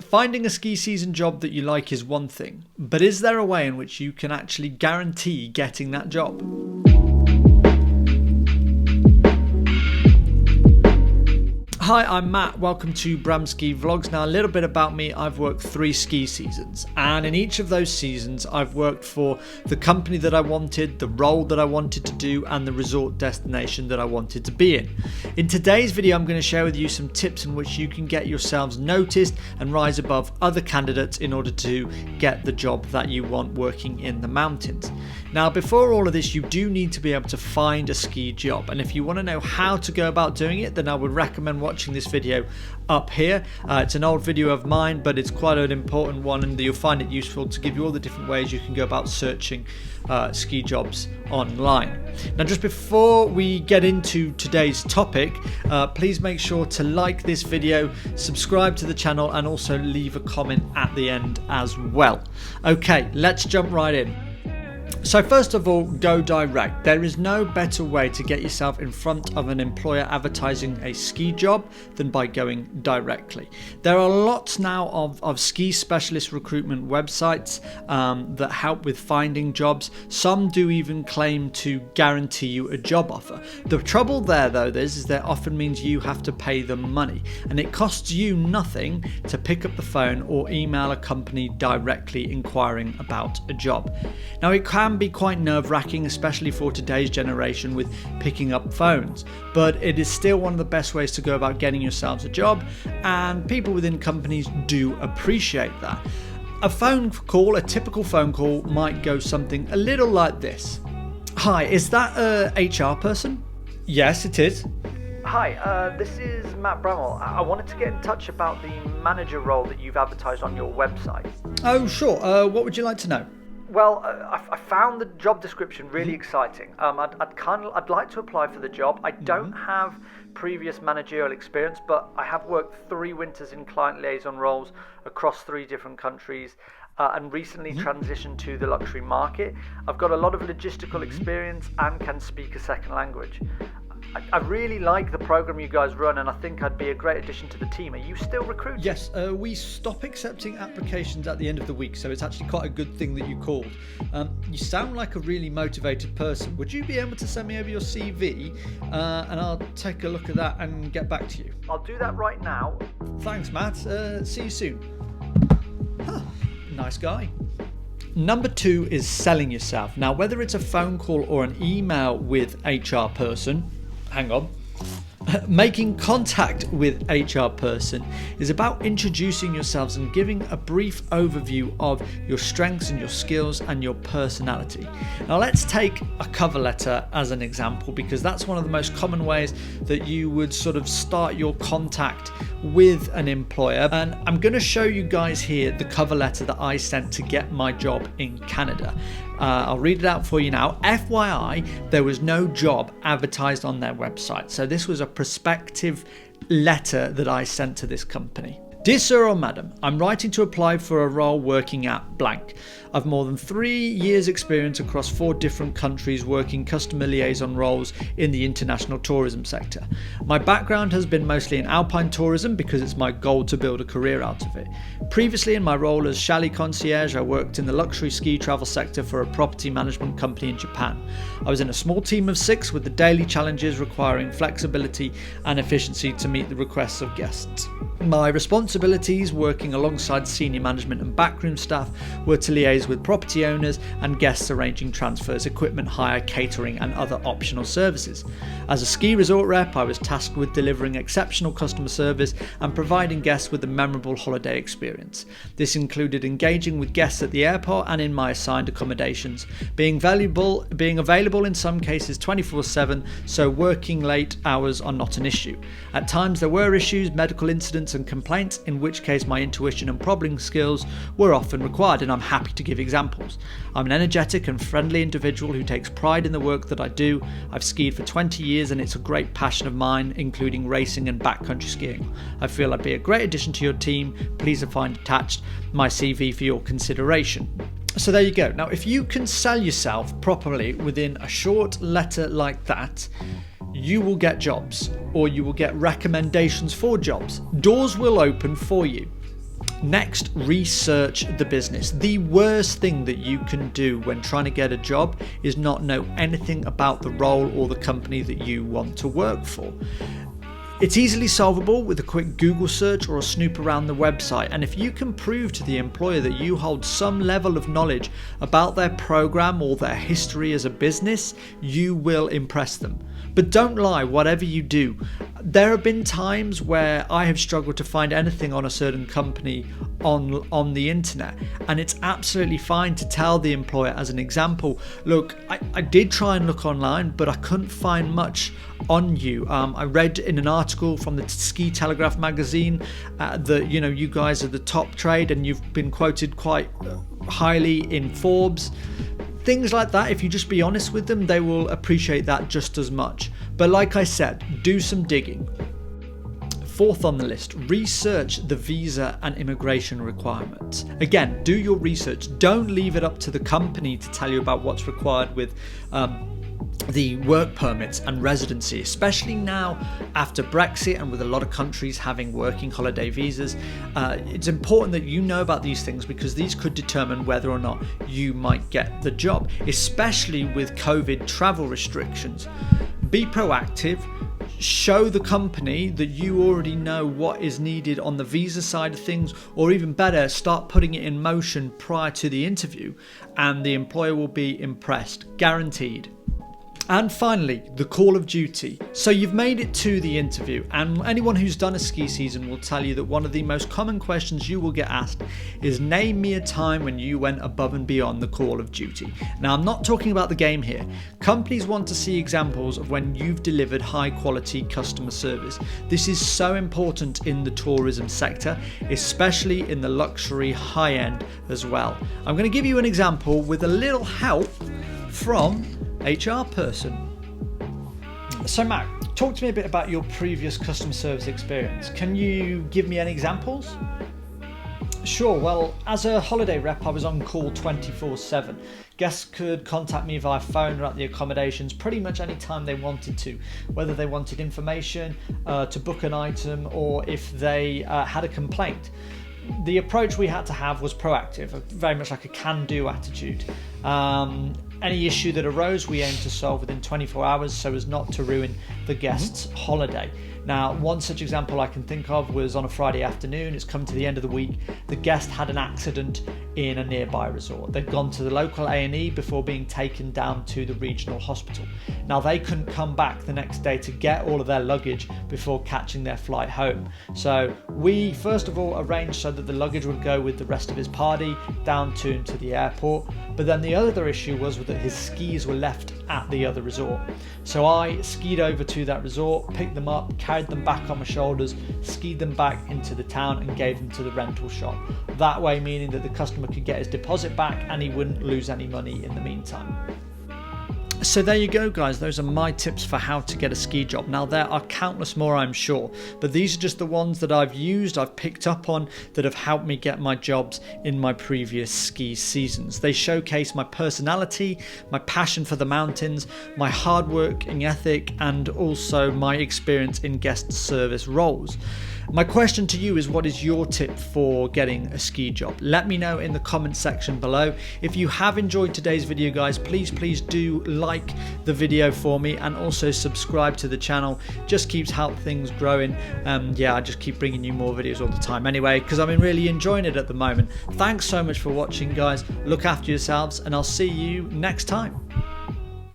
Finding a ski season job that you like is one thing, but is there a way in which you can actually guarantee getting that job? Hi, I'm Matt. Welcome to Bramski Vlogs. Now, a little bit about me. I've worked 3 ski seasons, and in each of those seasons, I've worked for the company that I wanted, the role that I wanted to do, and the resort destination that I wanted to be in. In today's video, I'm going to share with you some tips in which you can get yourselves noticed and rise above other candidates in order to get the job that you want working in the mountains. Now, before all of this, you do need to be able to find a ski job, and if you want to know how to go about doing it, then I would recommend watching this video up here. It's an old video of mine, but it's quite an important one, and you'll find it useful to give you all the different ways you can go about searching ski jobs online. Now, just before we get into today's topic, please make sure to like this video, subscribe to the channel, and also leave a comment at the end as well. Okay, let's jump right in. So first of all, go direct. There is no better way to get yourself in front of an employer advertising a ski job than by going directly. There are lots now of ski specialist recruitment websites that help with finding jobs. Some do even claim to guarantee you a job offer. The trouble there though is that often means you have to pay them money, and it costs you nothing to pick up the phone or email a company directly inquiring about a job. Now, it can be quite nerve-wracking, especially for today's generation with picking up phones, but it is still one of the best ways to go about getting yourselves a job, and people within companies do appreciate that. A phone call, a typical phone call, might go something a little like this. Hi, is that a HR person? Yes, it is. Hi, this is Matt Bramwell. I wanted to get in touch about the manager role that you've advertised on your website. Oh, sure. What would you like to know? Well, I found the job description really exciting. I'd like to apply for the job. I don't have previous managerial experience, but I have worked 3 winters in client liaison roles across 3 different countries, and recently transitioned to the luxury market. I've got a lot of logistical experience and can speak a second language. I really like the program you guys run, and I think I'd be a great addition to the team. Are you still recruiting? Yes, we stop accepting applications at the end of the week, so it's actually quite a good thing that you called. You sound like a really motivated person. Would you be able to send me over your CV, and I'll take a look at that and get back to you? I'll do that right now. Thanks, Matt. See you soon. Huh, nice guy. Number 2 is selling yourself. Now, whether it's a phone call or an email with HR person, making contact with HR person is about introducing yourselves and giving a brief overview of your strengths and your skills and your personality. Now, let's take a cover letter as an example, because that's one of the most common ways that you would sort of start your contact with an employer. And I'm going to show you guys here the cover letter that I sent to get my job in Canada. I'll read it out for you now. FYI, there was no job advertised on their website, so this was a prospective letter that I sent to this company. Dear Sir or Madam, I'm writing to apply for a role working at blank. I've more than 3 years experience across 4 different countries working customer liaison roles in the international tourism sector. My background has been mostly in alpine tourism because it's my goal to build a career out of it. Previously, in my role as chalet concierge, I worked in the luxury ski travel sector for a property management company in Japan. I was in a small team of 6 with the daily challenges requiring flexibility and efficiency to meet the requests of guests. My responsibilities working alongside senior management and backroom staff were to liaise with property owners and guests arranging transfers, equipment hire, catering and other optional services. As a ski resort rep, I was tasked with delivering exceptional customer service and providing guests with a memorable holiday experience. This included engaging with guests at the airport and in my assigned accommodations, being available in some cases 24/7, so working late hours are not an issue. At times there were issues, medical incidents and complaints, in which case my intuition and problem skills were often required, and I'm happy to give examples. I'm an energetic and friendly individual who takes pride in the work that I do. I've skied for 20 years and it's a great passion of mine, including racing and backcountry skiing. I feel I'd be a great addition to your team. Please find attached my CV for your consideration. So there you go. Now, if you can sell yourself properly within a short letter like that, you will get jobs, or you will get recommendations for jobs. Doors will open for you. Next, research the business. The worst thing that you can do when trying to get a job is not know anything about the role or the company that you want to work for. It's easily solvable with a quick Google search or a snoop around the website, and if you can prove to the employer that you hold some level of knowledge about their program or their history as a business, you will impress them. But don't lie, whatever you do. There have been times where I have struggled to find anything on a certain company on the internet, and it's absolutely fine to tell the employer, as an example, look, I did try and look online, but I couldn't find much on you. I read in an article from the Ski Telegraph magazine that you guys are the top trade, and you've been quoted quite highly in Forbes. Things like that, if you just be honest with them, they will appreciate that just as much. But like I said, do some digging. Fourth on the list, research the visa and immigration requirements. Again, do your research. Don't leave it up to the company to tell you about what's required with the work permits and residency, especially now after Brexit and with a lot of countries having working holiday visas. It's important that you know about these things, because these could determine whether or not you might get the job, especially with COVID travel restrictions. Be proactive. Show the company that you already know what is needed on the visa side of things, or even better, start putting it in motion prior to the interview, and the employer will be impressed, guaranteed. And finally, the call of duty. So you've made it to the interview, and anyone who's done a ski season will tell you that one of the most common questions you will get asked is, name me a time when you went above and beyond the call of duty. Now, I'm not talking about the game here. Companies want to see examples of when you've delivered high quality customer service. This is so important in the tourism sector, especially in the luxury high end as well. I'm going to give you an example with a little help from HR person. So Matt, talk to me a bit about your previous customer service experience. Can you give me any examples? Sure. Well, as a holiday rep, I was on call 24/7. Guests could contact me via phone or at the accommodations pretty much any time they wanted to, whether they wanted information, to book an item, or if they had a complaint. The approach we had to have was proactive, very much like a can-do attitude. Any issue that arose, we aimed to solve within 24 hours so as not to ruin the guest's holiday. Now, one such example I can think of was on a Friday afternoon. It's come to the end of the week. The guest had an accident in a nearby resort. They'd gone to the local A&E before being taken down to the regional hospital. Now, they couldn't come back the next day to get all of their luggage before catching their flight home. So we first of all arranged so that the luggage would go with the rest of his party down to him to the airport. But then the other issue was that his skis were left at the other resort. So I skied over to that resort, picked them up, carried them back on my shoulders, skied them back into the town and gave them to the rental shop. That way, meaning that the customer could get his deposit back and he wouldn't lose any money in the meantime. So there you go, guys. Those are my tips for how to get a ski job. Now, there are countless more, I'm sure, but these are just the ones that I've used, I've picked up on, that have helped me get my jobs in my previous ski seasons. They showcase my personality, my passion for the mountains, my hard working ethic, and also my experience in guest service roles. My question to you is, what is your tip for getting a ski job? Let me know in the comment section below. If you have enjoyed today's video, guys, please do like the video for me, and also subscribe to the channel. Just keeps things growing. I just keep bringing you more videos all the time anyway, because I'm really enjoying it at the moment. Thanks so much for watching, guys. Look after yourselves, and I'll see you next time.